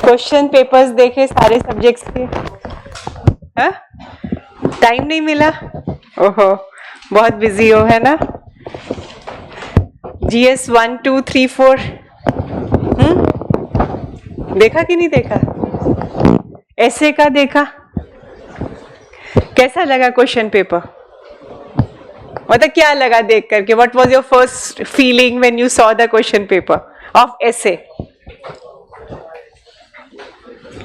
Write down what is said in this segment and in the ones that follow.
Question papers देखे सारे subjects के? हाँ, टाइम नहीं मिला? ओहो, बहुत बिजी हो, है ना? GS 1 2 3 4 देखा कि नहीं देखा? ऐसे का देखा? कैसा लगा क्वेश्चन पेपर? मतलब क्या लगा देख करके? What was your first feeling when you saw the question paper of ऐसे?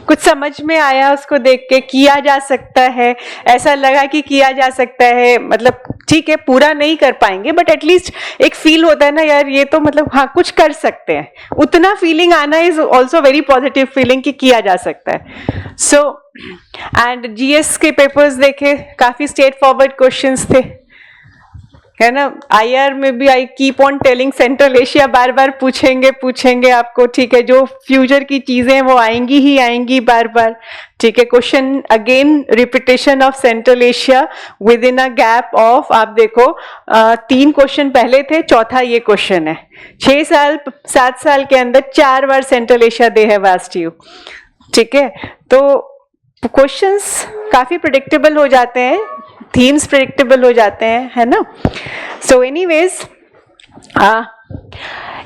कुछ समझ में आया उसको देख के? किया जा सकता है, ऐसा लगा कि किया जा सकता है, मतलब ठीक है पूरा नहीं कर पाएंगे बट एटलीस्ट एक फील होता है ना यार, ये तो मतलब हाँ कुछ कर सकते हैं, उतना फीलिंग आना is also very positive feeling कि किया जा सकता है. सो एंड GS के पेपर्स देखे, काफी स्ट्रेट फॉरवर्ड क्वेश्चंस थे, है ना? IR में भी I keep on telling central Asia बार बार पूछेंगे आपको, ठीक है? जो फ्यूचर की चीजें वो आएंगी ही आएंगी बार बार, ठीक है? Question again repetition of central Asia with in a gap of, आप देखो 3 क्वेश्चन पहले थे, चौथा ये क्वेश्चन है. 6 साल 7 साल के अंदर 4 बार central Asia they have asked you, ठीक है? तो क्वेश्चंस काफी प्रेडिक्टेबल हो जाते हैं, थीम्स प्रेडिक्टेबल हो जाते हैं, है ना? सो एनीवेज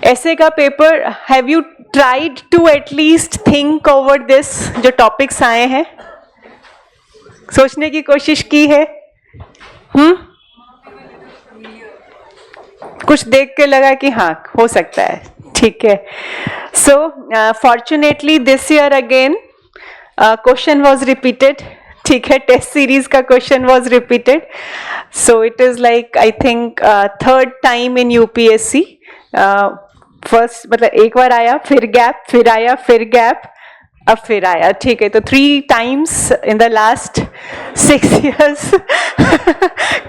ऐसे का paper, have you tried to at least think over this, जो टॉपिक्स आए हैं, सोचने की कोशिश की है? कुछ देख के लगा कि हाँ हो सकता है, ठीक है? So fortunately this year again question was repeated, ठीक है? टेस्ट सीरीज का question was repeated, so it is like I think 3rd time in UPSC. First मतलब एक बार आया, फिर गैप, फिर आया, फिर गैप, अब फिर आया, ठीक है? तो 3 times in the last 6 years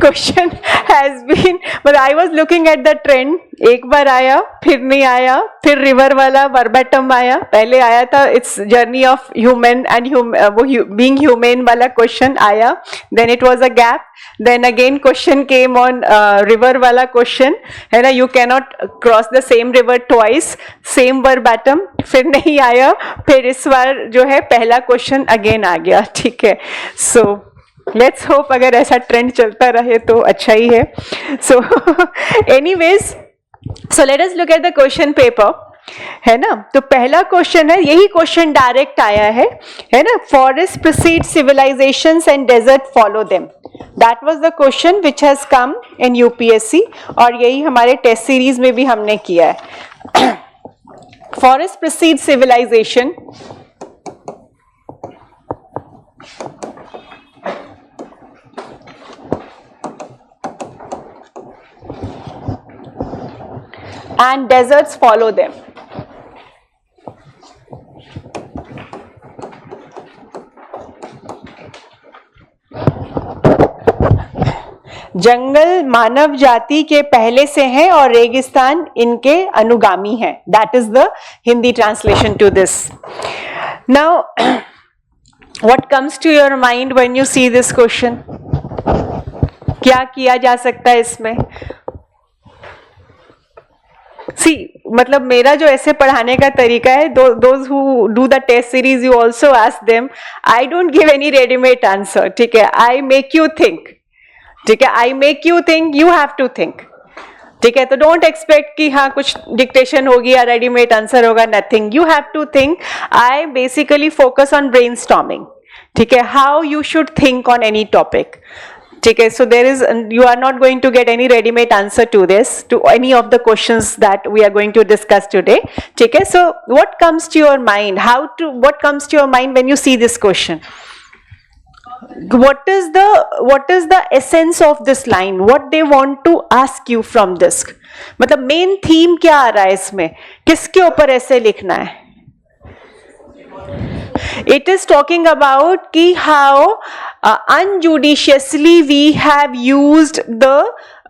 question has been, but I was looking at the trend, एक बार आया, फिर नहीं आया, फिर रिवर वाला वर्बैटम आया, पहले आया था it's journey of human and वो बीइंग ह्यूमन वाला क्वेश्चन आया, then it was a gap, then again question came on river वाला क्वेश्चन, है ना? You can not cross the same river twice, same verbatim, फिर नहीं आया, फिर इस बार जो है पहला क्वेश्चन अगेन आ गया, ठीक है? सो लेट्स होप अगर ऐसा ट्रेंड चलता रहे तो अच्छा ही है. So anyways, so let us look at the question paper, है ना? तो पहला क्वेश्चन है, यही क्वेश्चन डायरेक्ट आया है ना? Forest precede civilizations and desert follow them, that was the question which has come in UPSC, और यही हमारे टेस्ट सीरीज में भी हमने किया है. Forest precede civilization, and deserts follow them. जंगल मानव जाति के पहले से हैं और रेगिस्तान इनके अनुगामी हैं. That is the Hindi translation to this. Now, what comes to your mind when you see this question? क्या किया जा सकता है इसमें? See, मतलब मेरा जो ऐसे पढ़ाने का तरीका है, those who do the test series, you also ask them. I don't give any ready-made answer, ठीक है? I make you think, ठीक है? I make you think, you have to think, ठीक है? तो don't expect कि हाँ कुछ dictation होगी या ready-made answer होगा, nothing. You have to think. I basically focus on brainstorming, ठीक है? How you should think on any topic. ठीक है? So there is, you are not going to get any ready-made answer to this, to any of the questions that we are going to discuss today. ठीक है? So what comes to your mind? What comes to your mind when you see this question? What is the essence of this line? What they want to ask you from this? मतलब main theme क्या आ रहा है इसमें? किसके ऊपर ऐसे लिखना है? It is talking about कि how unjudiciously we have used the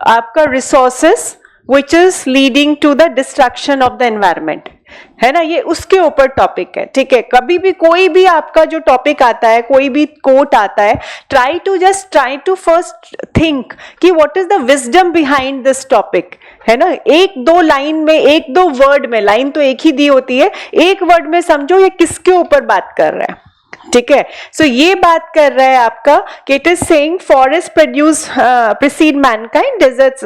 आपका resources which is leading to the destruction of the environment, है ना? ये उसके ऊपर टॉपिक है, ठीक है? कभी भी कोई भी आपका जो टॉपिक आता है, कोई भी कोट आता है, try to first think कि what is the wisdom behind this topic, है ना, एक दो लाइन में, एक दो वर्ड में, लाइन तो एक ही दी होती है, एक वर्ड में समझो ये किसके ऊपर बात कर रहा है, ठीक है। सो ये बात कर रहा है आपका कि it is saying forest produce precede mankind, deserts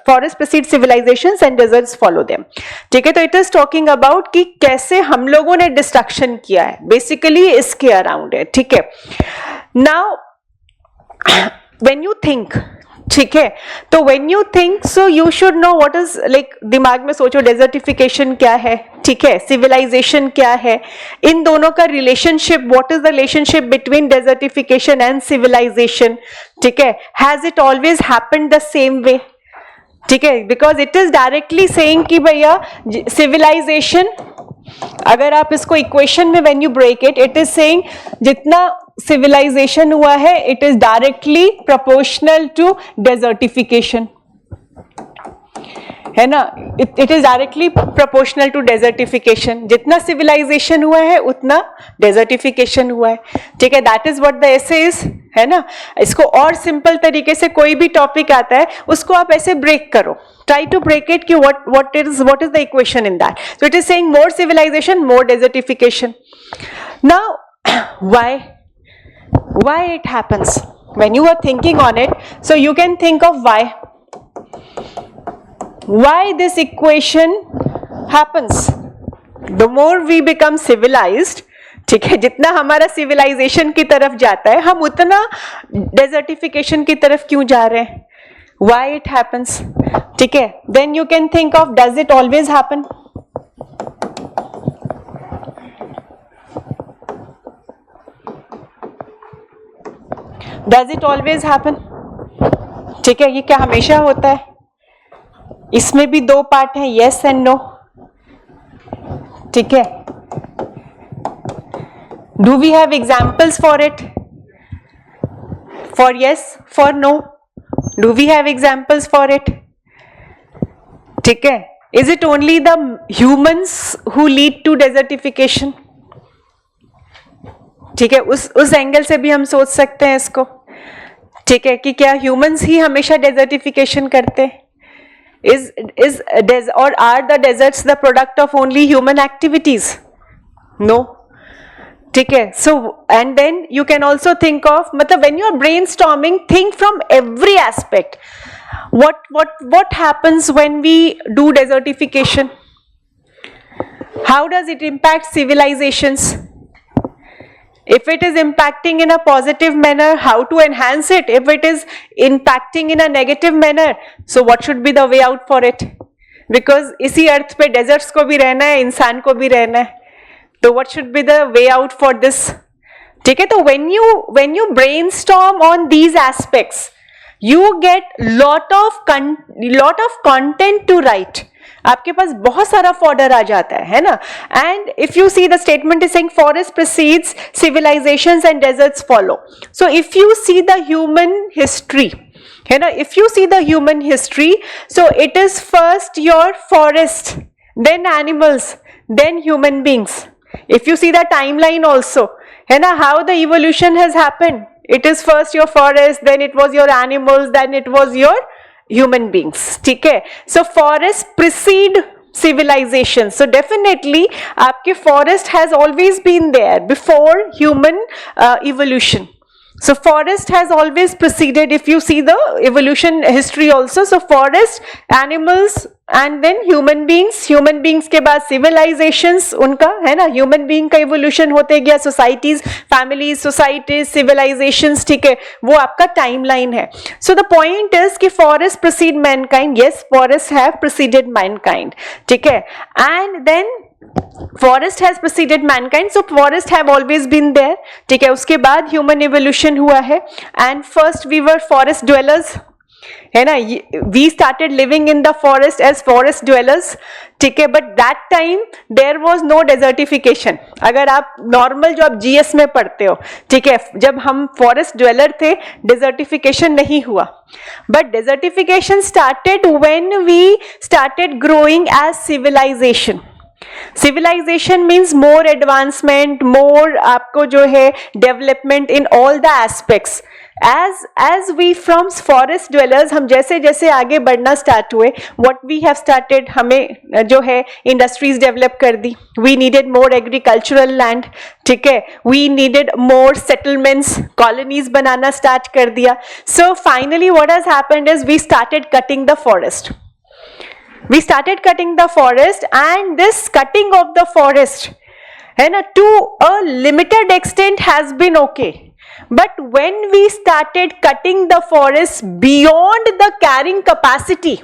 forest precede civilizations and deserts follow them, ठीक है। तो इट इज टॉकिंग अबाउट कि कैसे हम लोगों ने डिस्ट्रक्शन किया है, बेसिकली इसके अराउंड है, ठीक है। नाउ व्हेन यू थिंक, ठीक है, तो when you think so you should know what is, like दिमाग में सोचो डेजर्टिफिकेशन क्या है, ठीक है, सिविलाइजेशन क्या है, इन दोनों का relationship, what is the relationship between desertification and civilization, ठीक है, has it always happened the same way, ठीक है, because it is directly saying कि भैया सिविलाइजेशन, अगर आप इसको इक्वेशन में when you break it, it is saying जितना सिविलाइजेशन हुआ है it is directly proportional to desertification, है ना, it is directly proportional to desertification, जितना सिविलाइजेशन हुआ है उतना डेजर्टिफिकेशन हुआ है, ठीक है, that is what the essay is, है ना। इसको और सिंपल तरीके से कोई भी टॉपिक आता है उसको आप ऐसे ब्रेक करो, try to break it कि what is the equation in that. So it is saying more civilization, more desertification. Now why it happens when you are thinking on it, so you can think of why this equation happens. The more we become civilized, ठीक है, जितना हमारा civilisation की तरफ जाता है हम उतना डेजर्टिफिकेशन की तरफ क्यों जा रहे हैं, why it happens, ठीक है। then you can think of does it always happen, does it always happen, ठीक है, ये क्या हमेशा होता है, इसमें भी दो पार्ट हैं, yes and no, ठीक है। do we have examples for it, for yes, for no, do we have examples for it, ठीक है। is it only the humans who lead to desertification, ठीक है, उस एंगल से भी हम सोच सकते हैं इसको, ठीक है, कि क्या ह्यूमंस ही हमेशा डेजर्टिफिकेशन करते हैं, or are the deserts the product of only human activities, no, ठीक है। so and then you can also think of, मतलब when you are brainstorming, think from every aspect, what happens when we do desertification, how does it impact civilizations, if it is impacting in a positive manner, how to enhance it, if it is impacting in a negative manner, so what should be the way out for it, because इसी अर्थ पे deserts को भी रहना है, इंसान को भी रहना है, तो what should be the way out for this, ठीक है। तो when you brainstorm on these aspects you get lot of content to write, आपके पास बहुत सारा फॉर्डर आ जाता है ना। And if you see the statement is saying forest precedes civilizations and deserts follow, so if you see the human history, है ना, if you see the human history, so it is first your forest, then animals, then human beings. If you see the timeline also, है ना, how the evolution has happened, it is first your forest, then it was your animals, then it was your human beings, ठीक है। so forest precede civilization, so definitely आपके forest has always been there before human evolution, so forest has always preceded, if you see the evolution history also, so forest, animals and then human beings के बाद civilizations उनका, है ना, human being का evolution होते गया, societies, families, societies, civilizations, ठीक है, वो आपका timeline है। so the point is कि forest precede mankind, yes, forests have preceded mankind, ठीक है, and then forest has preceded mankind, so forest have always been there, ठीक है, उसके बाद human evolution हुआ है, and first we were forest dwellers, है ना, we started living in the forest as forest dwellers, ठीक है, but that time there was no desertification। अगर आप नॉर्मल जो आप जीएस में पढ़ते हो, ठीक है, जब हम फॉरेस्ट ड्वेलर थे desertification नहीं हुआ, but desertification started when we started growing as civilization। civilization means more advancement, more आपको जो है development in all the aspects, as we from forest dwellers, हम जैसे जैसे आगे बढ़ना स्टार्ट हुए, what we have started, हमें जो है इंडस्ट्रीज डेवलप कर दी, we needed more agricultural land, ठीक है, we needed more settlements, colonies banana start कर दिया. So finally what has happened is we started cutting the forest. We started cutting the forest, and this cutting of the forest, है ना, to a limited extent has been okay. But when we started cutting the forest beyond the carrying capacity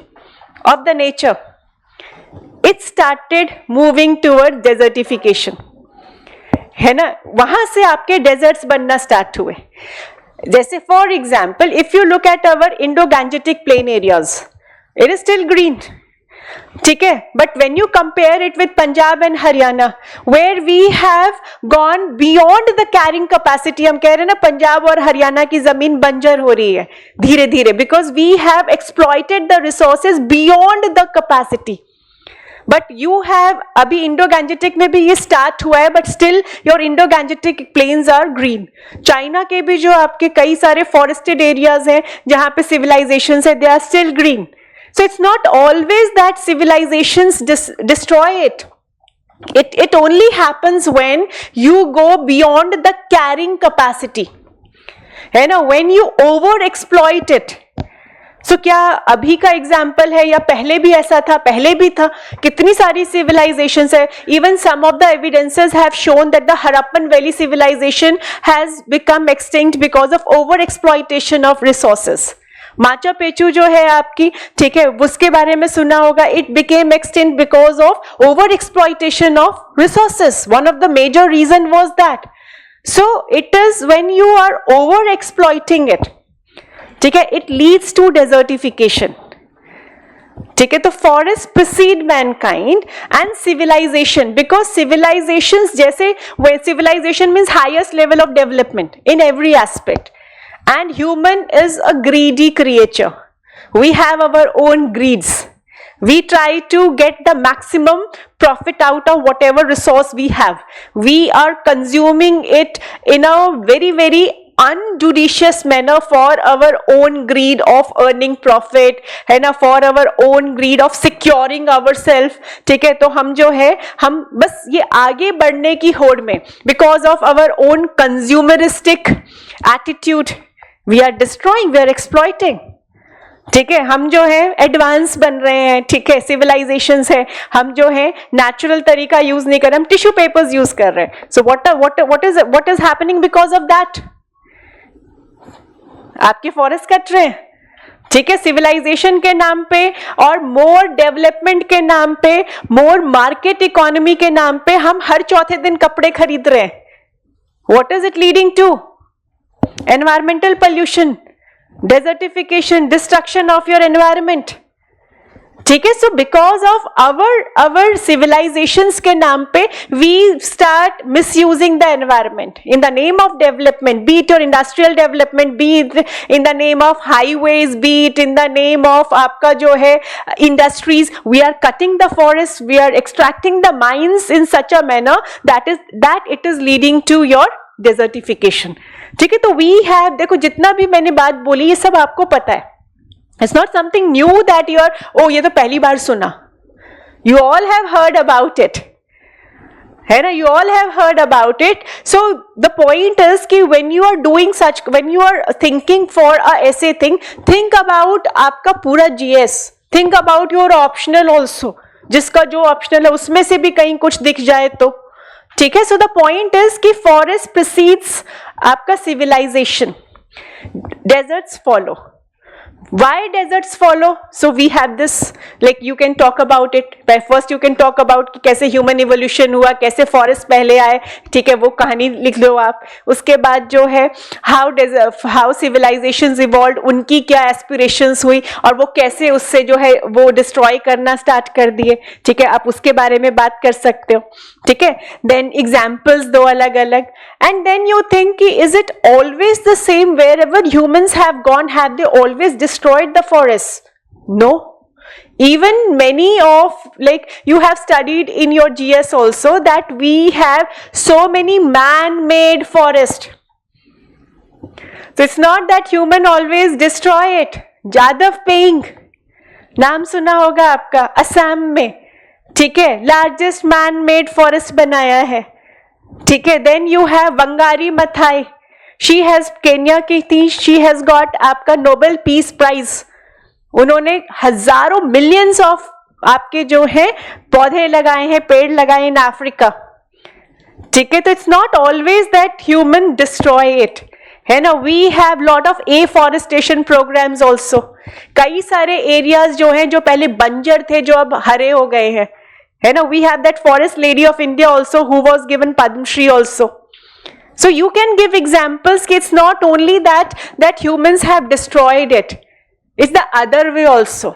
of the nature, it started moving towards desertification. है ना, वहां से आपके deserts बनना start हुए. जैसे for example, if you look at our Indo-Gangetic plain areas, it is still green. ठीक है, but when you compare it with Punjab and Haryana, where we have gone beyond the carrying capacity, हम कह रहे हैं ना पंजाब और हरियाणा की जमीन बंजर हो रही है धीरे धीरे, because we have exploited the resources beyond the capacity. But you have, अभी इंडो गैंजेटिक में भी ये स्टार्ट हुआ है, but still your Indo Gangetic plains are green. China के भी जो आपके कई सारे फॉरेस्टेड एरियाज हैं जहां पे सिविलाइजेशन है, they are still green. So it's not always that civilizations destroy it. It only happens when you go beyond the carrying capacity. है ना, when you over exploit it. So क्या अभी का example है या पहले भी ऐसा था? पहले भी था. कितनी सारी civilizations है. Even some of the evidences have shown that the Harappan Valley civilization has become extinct because of over exploitation of resources. माचा पेचू जो है आपकी, ठीक है, उसके बारे में सुना होगा. It became extinct because of over exploitation of resources. One of the major reason was that. So it is when you are over exploiting it, ठीक है, इट लीड्स टू डेजर्टिफिकेशन. ठीक है, तो forest precede mankind and civilisation, because civilisations, जैसे civilisation means highest level of development in every aspect. And human is a greedy creature. We have our own greeds. We try to get the maximum profit out of whatever resource we have. We are consuming it in a very, very unjudicious manner for our own greed of earning profit, है ना, for our own greed of securing ourselves. ठीक है, तो हम जो है, हम बस ये आगे बढ़ने की होड़ में, because of our own consumeristic attitude, we are destroying, we are exploiting. ठीक है, हम जो है एडवांस बन रहे हैं, ठीक है, सिविलाइजेशंस है, हम जो है नेचुरल तरीका यूज नहीं कर रहे, हम टिश्यू पेपर्स यूज कर रहे हैं. So what is happening because of that? आपके फॉरेस्ट कट रहे हैं, ठीक है, सिविलाइजेशन के नाम पे और मोर डेवलपमेंट के नाम पे, मोर मार्केट इकोनॉमी के नाम पे हम हर चौथे दिन कपड़े खरीद रहे हैं. What is it leading to? Environmental pollution, desertification, destruction of your environment. ठीक है, so because of our civilizations के नाम पे we start misusing the environment in the name of development, be it your industrial development, be it in the name of highways, be it in the name of आपका जो है industries. We are cutting the forests, we are extracting the mines in such a manner that it is leading to your desertification. ठीक है, तो we have, देखो जितना भी मैंने बात बोली ये सब आपको पता है. It's not something new that you are, oh ये तो पहली बार सुना. You all have heard about it. है ना, you all have heard about it. So the point is कि when you are doing such, when you are thinking for a essay thing, think about आपका पूरा GS. Think about your optional also. जिसका जो optional है उसमें से भी कहीं कुछ दिख जाए तो, ठीक है. सो द पॉइंट इज कि फॉरेस्ट प्रीसीड्स आपका civilization, deserts follow. Why deserts follow? So we have this, like you can talk about it. First you can talk about कि कैसे human evolution हुआ, कैसे forest पहले आए, ठीक है, वो कहानी लिख लो आप. उसके बाद जो है how civilizations evolved, उनकी क्या aspirations हुई और वो कैसे उससे जो है वो destroy करना start कर दिए, ठीक है, आप उसके बारे में बात कर सकते हो, ठीक है. Then examples दो अलग अलग, and then you think कि is it always the same wherever humans have gone? Have they always destroyed the forests? No. Even many of, like you have studied in your GS also, that we have so many man-made forests. So it's not that human always destroy it. Jadav Payeng नाम सुना होगा आपका, असम में, ठीक है, largest man made forest बनाया है, ठीक है. Then you have Wangari Maathai, she has, Kenya की थी, शी हैज गॉट आपका नोबेल पीस प्राइज. उन्होंने हजारों मिलियंस ऑफ आपके जो है पौधे लगाए हैं, पेड़ लगाए इन अफ्रीका, ठीक है. तो it's not always that human destroy it, है ना. We have lot of afforestation programs also. कई सारे एरियाज जो हैं जो पहले बंजर थे जो अब हरे हो गए हैं, है ना. We have that forest lady of India also who was given Padmashri also. So you can give examples कि it's not only that humans have destroyed it, it's the other way also.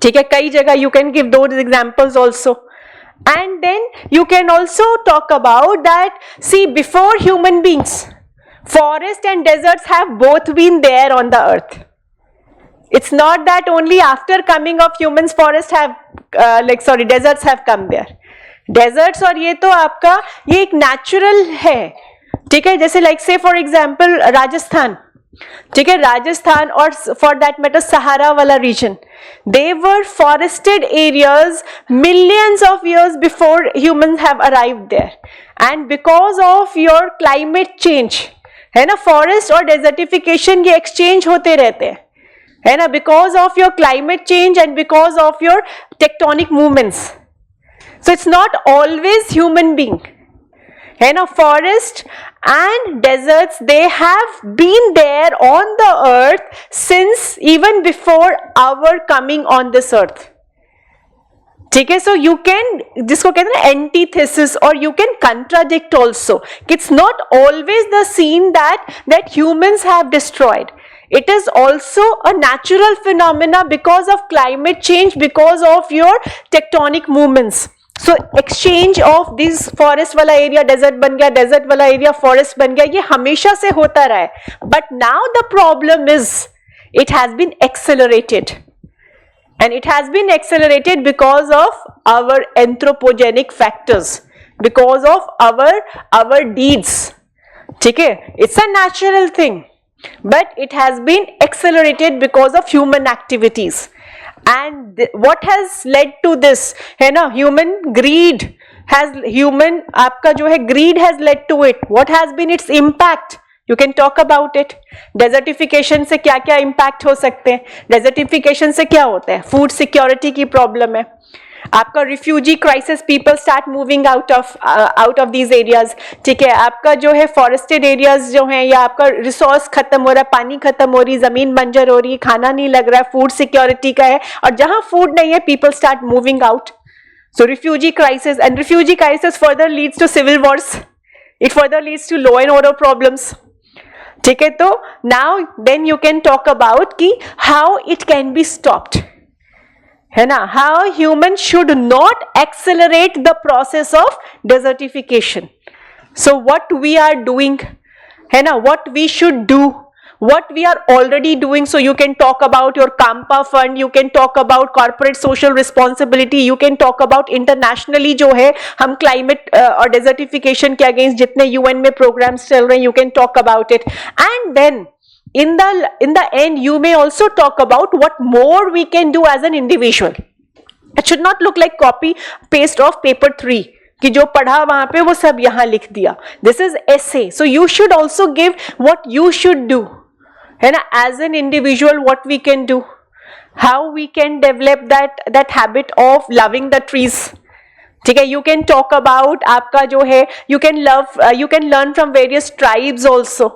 ठीक है, कई जगह you can give those examples also. And then you can also talk about that, see, before human beings, forest and deserts have both been there on the earth. It's not that only after coming of humans forest have deserts have come there. Deserts और ये तो आपका ये एक natural है, ठीक है. जैसे लाइक से फॉर एग्जाम्पल राजस्थान, ठीक है, राजस्थान और फॉर दैट मैटर सहारा वाला region, they were forested areas millions of years before humans have arrived there. And because of your climate change, है ना, फॉरेस्ट और डेजर्टिफिकेशन ये एक्सचेंज होते रहते हैं, है ना, because of your climate change and because of your tectonic movements. So it's not always human being, है ना. Forest and deserts, they have been there on the earth since even before our coming on this earth, ठीक है. So you can, जिसको कहते हैं ना antithesis, or you can contradict also. It's not always the scene that humans have destroyed. It is also a natural phenomena because of climate change, because of your tectonic movements. So exchange of this forest वाला area desert बन गया, desert वाला area forest बन गया, ये हमेशा से होता रहा है. But now the problem is it has been accelerated, and it has been accelerated because of our anthropogenic factors, because of our deeds, ठीक है. It's a natural thing, but it has been accelerated because of human activities. And what has led to this, है ना, human greed has, human आपका जो है greed has led to it. What has been its impact? You can talk about it. Desertification से क्या क्या impact हो सकते हैं? Desertification से क्या होता है? Food security की problem है. आपका refugee crisis, people start moving out of these areas, ठीक है. आपका जो है फॉरेस्टेड एरियाज जो है, या आपका रिसोर्स खत्म हो रहा है, पानी खत्म हो रही, जमीन बंजर हो रही, खाना नहीं लग रहा है, फूड सिक्योरिटी का है, और जहां फूड नहीं है people start moving out. So refugee crisis, and refugee crisis further leads to civil wars, it further leads to law and order problems, ठीक है. तो now then you can talk about कि how it can be stopped, है ना, how humans should not accelerate the process of desertification. So what we are doing, है ना, what we should do, what we are already doing. So you can talk about your Kampa fund, you can talk about corporate social responsibility, you can talk about internationally जो है हम climate और desertification के against जितने UN में programs चल रहे हैं, you can talk about it. And then in the end you may also talk about what more we can do as an individual. It should not look like copy paste of paper 3 कि जो पढ़ा वहां पे वो सब यहाँ लिख दिया. This is essay, so you should also give what you should do, है ना, as an individual, what we can do, how we can develop that habit of loving the trees, ठीक है. You can talk about आपका जो है, you can learn from various tribes also.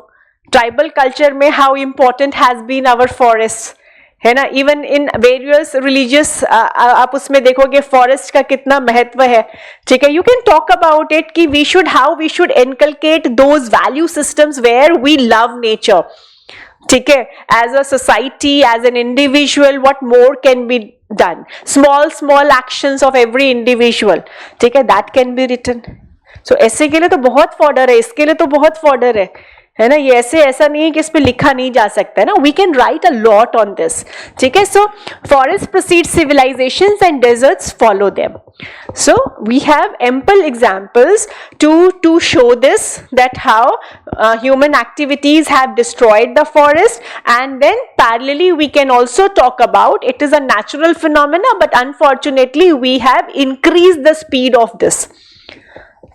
Tribal culture में how important has been our forest, है ना. Even in various religious आप उसमें देखोगे फॉरेस्ट का कितना महत्व है, ठीक है. You can talk about it कि we should, how we should inculcate those value systems where we love nature, ठीक है. As a society, as an individual, what more can be done, small actions of every individual, ठीक है, that can be written. So ऐसे के लिए तो बहुत fodder है, इसके लिए तो बहुत फॉर्डर है ना. ये ऐसा नहीं है कि इस पे लिखा नहीं जा सकता है ना. We can write a lot on this, ठीक है. So forest proceed civilizations and deserts follow them. So we have ample examples to show this, that how human activities have destroyed the forest, and then parallelly we can also talk about it is a natural phenomena, but unfortunately we have increased the speed of this.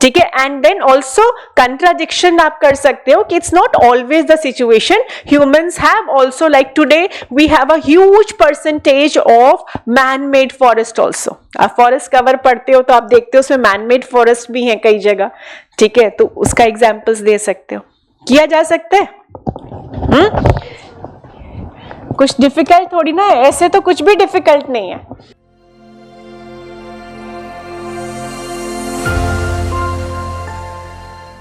ठीक है, and then also contradiction आप कर सकते हो कि it's not always the situation, humans have also like today we have a huge percentage of man made forest also. आप forest cover पढ़ते हो तो आप देखते हो उसमें मैन मेड फॉरेस्ट भी है कई जगह. ठीक है, तो उसका एग्जाम्पल्स दे सकते हो, किया जा सकता है. कुछ डिफिकल्ट थोड़ी ना है, ऐसे तो कुछ भी डिफिकल्ट नहीं है.